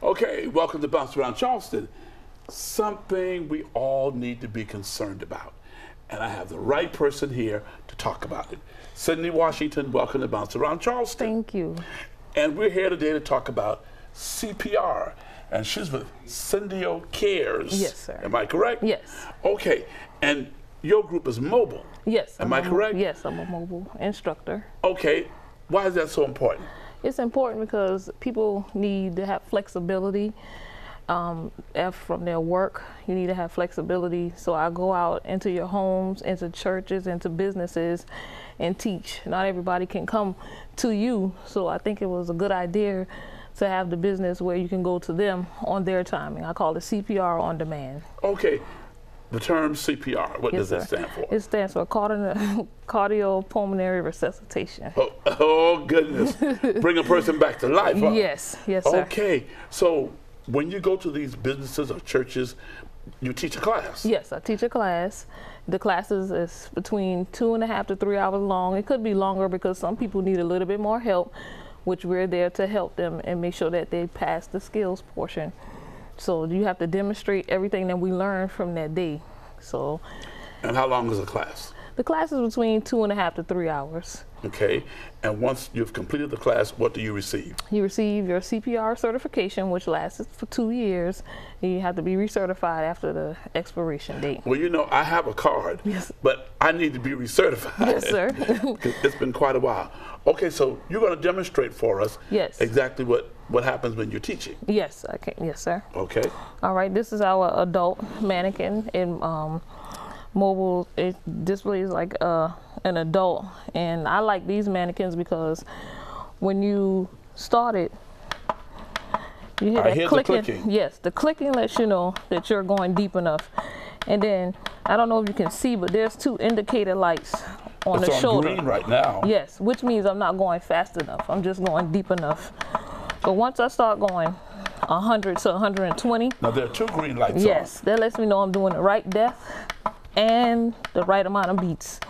Okay, welcome to Bounce Around Charleston. Something we all need to be concerned about. And I have the right person here to talk about it. Sydney Washington, welcome to Bounce Around Charleston. Thank you. And we're here today to talk about CPR. And she's with Cyndiocares. Yes, sir. Am I correct? Yes. Okay, and your group is mobile. Yes. Am I correct? Yes, I'm a mobile instructor. Okay, why is that so important? It's important because people need to have flexibility from their work. You need to have flexibility. So I go out into your homes, into churches, into businesses and teach. Not everybody can come to you. So I think it was a good idea to have the business where you can go to them on their timing. I call it CPR on demand. Okay, the term CPR, what does that stand for? It stands for cardiopulmonary resuscitation. Oh goodness, bring a person back to life, huh? Yes, yes, sir. Okay, so when you go to these businesses or churches, you teach a class? Yes, I teach a class. The classes is between 2.5 to 3 hours long. It could be longer because some people need a little bit more help, which we're there to help them and make sure that they pass the skills portion. So you have to demonstrate everything that we learned from that day. So. And how long is a class? The class is between 2.5 to 3 hours. Okay, and once you've completed the class, what do you receive? You receive your CPR certification, which lasts for 2 years, and you have to be recertified after the expiration date. Well, you know, I have a card, yes, but I need to be recertified. Yes, sir. It's been quite a while. Okay, so you're going to demonstrate for us exactly what happens when you're teaching. Yes, I can. Yes, sir. Okay. All right, this is our adult mannequin in mobile. It displays like an adult, and I like these mannequins because when you start it, you hear that clicking. The clicking. Yes, the clicking lets you know that you're going deep enough. And then I don't know if you can see, but there's 2 indicator lights on the shoulder. It's on green right now. Yes, which means I'm not going fast enough. I'm just going deep enough. But once I start going 100 to 120. Now there are 2 green lights. Yes, that lets me know I'm doing the right depth and the right amount of beats,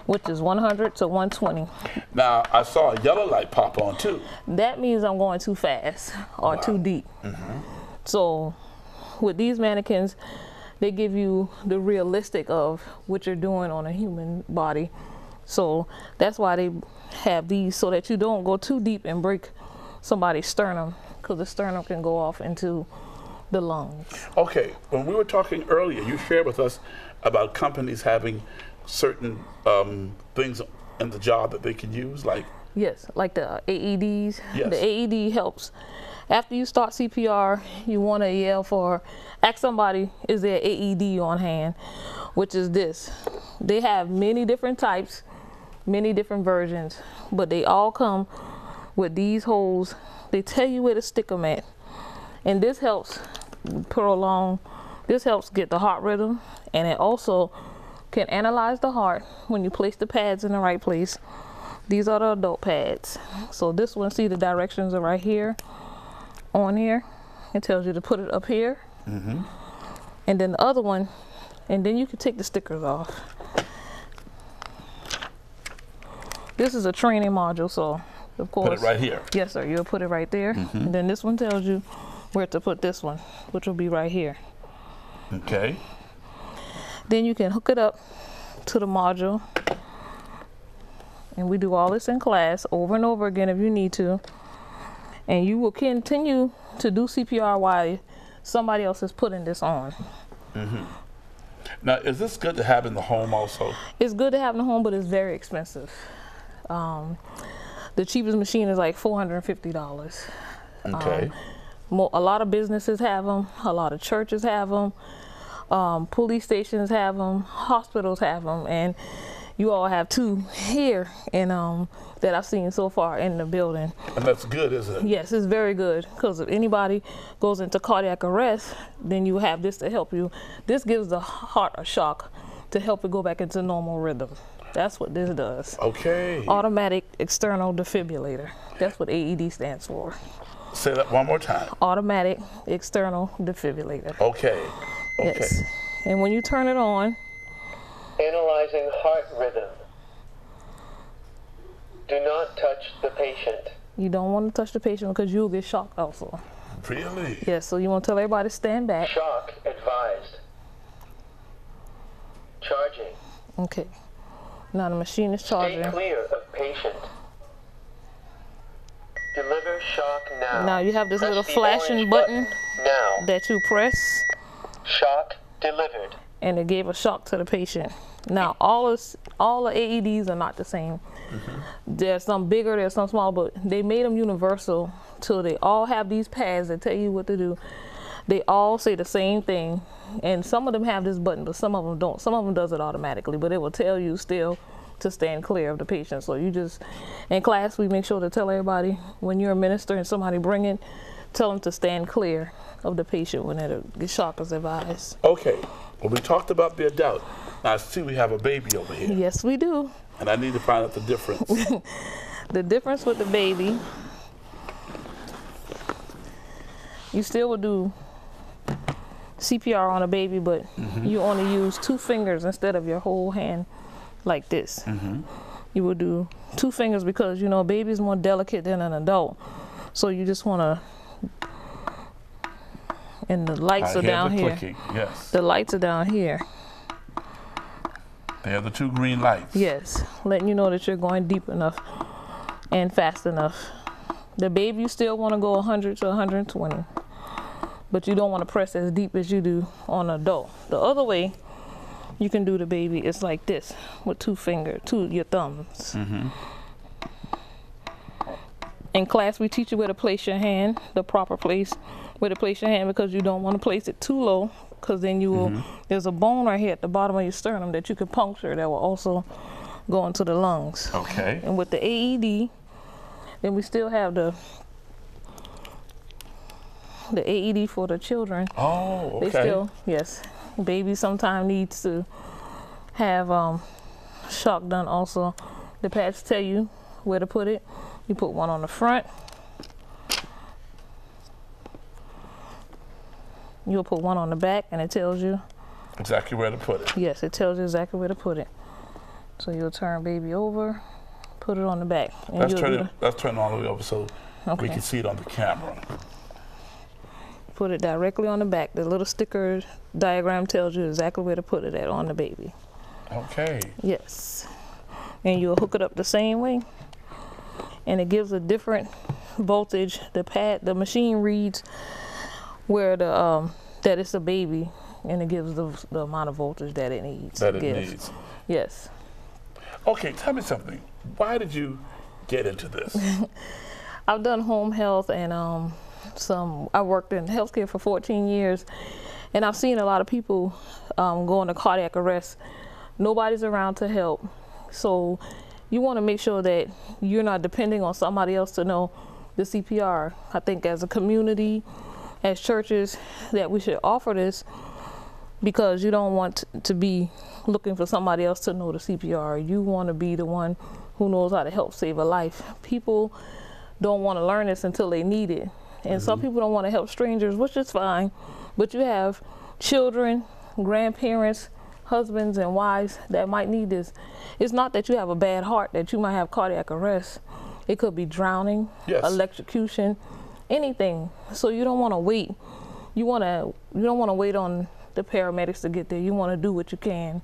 which is 100 to 120. Now I saw a yellow light pop on too. That means I'm going too fast or too deep. So with these mannequins, they give you the realistic of what you're doing on a human body. So that's why they have these, so that you don't go too deep and break somebody's sternum, because the sternum can go off into the lungs. Okay, when we were talking earlier, you shared with us about companies having certain things in the job that they can use, like? Yes, like the AEDs. Yes. The AED helps. After you start CPR, you want to ask somebody, is there AED on hand, which is this. They have many different types, many different versions, but they all come with these holes. They tell you where to stick them at. And this helps get the heart rhythm, and it also can analyze the heart when you place the pads in the right place. These are the adult pads. So this one, see the directions are right here, on here. It tells you to put it up here. And then the other one, and then you can take the stickers off. This is a training module, so of course. Put it right here. Yes, sir, you'll put it right there. And then this one tells you where to put this one, which will be right here. Okay. Then you can hook it up to the module. And we do all this in class over and over again if you need to. And you will continue to do CPR while somebody else is putting this on. Now, is this good to have in the home also? It's good to have in the home, but it's very expensive. The cheapest machine is like $450. Okay. A lot of businesses have them. A lot of churches have them. Police stations have them. Hospitals have them. And you all have 2 here that I've seen so far in the building. And that's good, isn't it? Yes, it's very good, because if anybody goes into cardiac arrest, then you have this to help you. This gives the heart a shock to help it go back into normal rhythm. That's what this does. Okay. Automatic external defibrillator. That's what AED stands for. Say that one more time. Automatic external defibrillator. Okay. Okay. Yes. And when you turn it on, analyzing heart rhythm. Do not touch the patient. You don't want to touch the patient because you'll get shocked also. Really? Yes, so you want to tell everybody to stand back. Shock advised. Charging. Okay. Now the machine is Stay charging. clear of patient. Deliver shock now. Now you have this Press little the flashing orange button now. that you press, Shock delivered. and it gave a shock to the patient. Now all the AEDs are not the same. There's some bigger, there's some small, but they made them universal, so they all have these pads that tell you what to do. They all say the same thing, and some of them have this button, but some of them don't. Some of them does it automatically, but it will tell you still to stand clear of the patient. So you just, in class, we make sure to tell everybody when you're a minister and somebody bring it, tell them to stand clear of the patient when the shock is advised. Okay, well, we talked about the adult. Now I see we have a baby over here, Yes, we do. and I need to find out the difference. The difference with the baby, you still would do CPR on a baby, but you only use 2 fingers instead of your whole hand like this. You would do 2 fingers because, you know, a baby is more delicate than an adult. So you just want to, and the lights I are hear down the here. clicking. Yes. The lights are down here. They are the 2 green lights. Yes, letting you know that you're going deep enough and fast enough. The baby, you still want to go 100 to 120, but you don't want to press as deep as you do on an adult. The other way you can do the baby is like this, with 2 fingers, your thumbs. In class, we teach you where to place your hand, the proper place where to place your hand, because you don't want to place it too low, because then you will, there's a bone right here at the bottom of your sternum that you can puncture that will also go into the lungs. Okay. And with the AED, then we still have the AED for the children. Oh, okay. They still, yes, baby sometimes needs to have shock done also. The pads tell you where to put it. You put one on the front. You'll put one on the back, and it tells you exactly where to put it. Yes, it tells you exactly where to put it. So you'll turn baby over, put it on the back. And Let's turn it all the way over so Okay. we can see it on the camera. Put it directly on the back. The little sticker diagram tells you exactly where to put it at on the baby. Okay. Yes. And you'll hook it up the same way. And it gives a different voltage. The machine reads where that it's a baby, and it gives the amount of voltage that it needs. That it needs. Yes. Okay, tell me something. Why did you get into this? I've done home health and I worked in healthcare for 14 years, and I've seen a lot of people go into cardiac arrest. Nobody's around to help. So you want to make sure that you're not depending on somebody else to know the CPR. I think as a community, as churches, that we should offer this, because you don't want to be looking for somebody else to know the CPR. You want to be the one who knows how to help save a life. People don't want to learn this until they need it. And some people don't want to help strangers, which is fine. But you have children, grandparents, husbands and wives that might need this. It's not that you have a bad heart that you might have cardiac arrest. It could be drowning, yes, electrocution, anything. So you don't want to wait. You don't want to wait on the paramedics to get there. You want to do what you can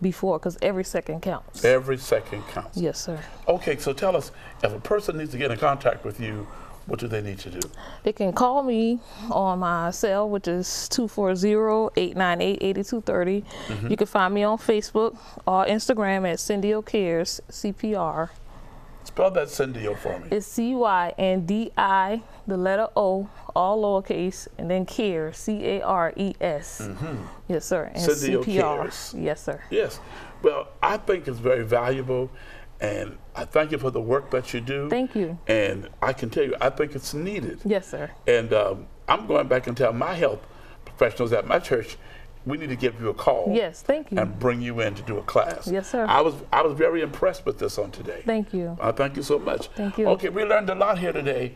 before, because every second counts. Every second counts. Yes, sir. Okay, so tell us, if a person needs to get in contact with you, what do they need to do? They can call me on my cell, which is 240-898-8230. You can find me on Facebook or Instagram at Cyndiocares Cpr. Spell that Cyndio for me. It's C-Y-N-D-I, the letter O, all lowercase, and then cares, C-A-R-E-S. Yes, sir. And Cyndiocares. CPR. Yes, sir. Yes. Well, I think it's very valuable, and I thank you for the work that you do. Thank you. And I can tell you, I think it's needed. Yes, sir. And I'm going back and tell my health professionals at my church, we need to give you a call. Yes, thank you. And bring you in to do a class. Yes, sir. I was very impressed with this on today. Thank you. Thank you so much. Thank you. Okay, we learned a lot here today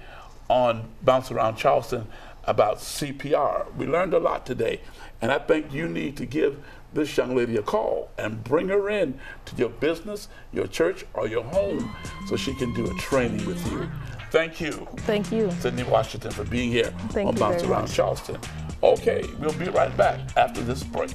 on Bounce Around Charleston about CPR. We learned a lot today, and I think you need to give this young lady a call and bring her in to your business, your church, or your home so she can do a training with you. Thank you. Thank you. Cyndi Washington for being here Thank on you Bounce very Around much. Charleston. Okay, we'll be right back after this break.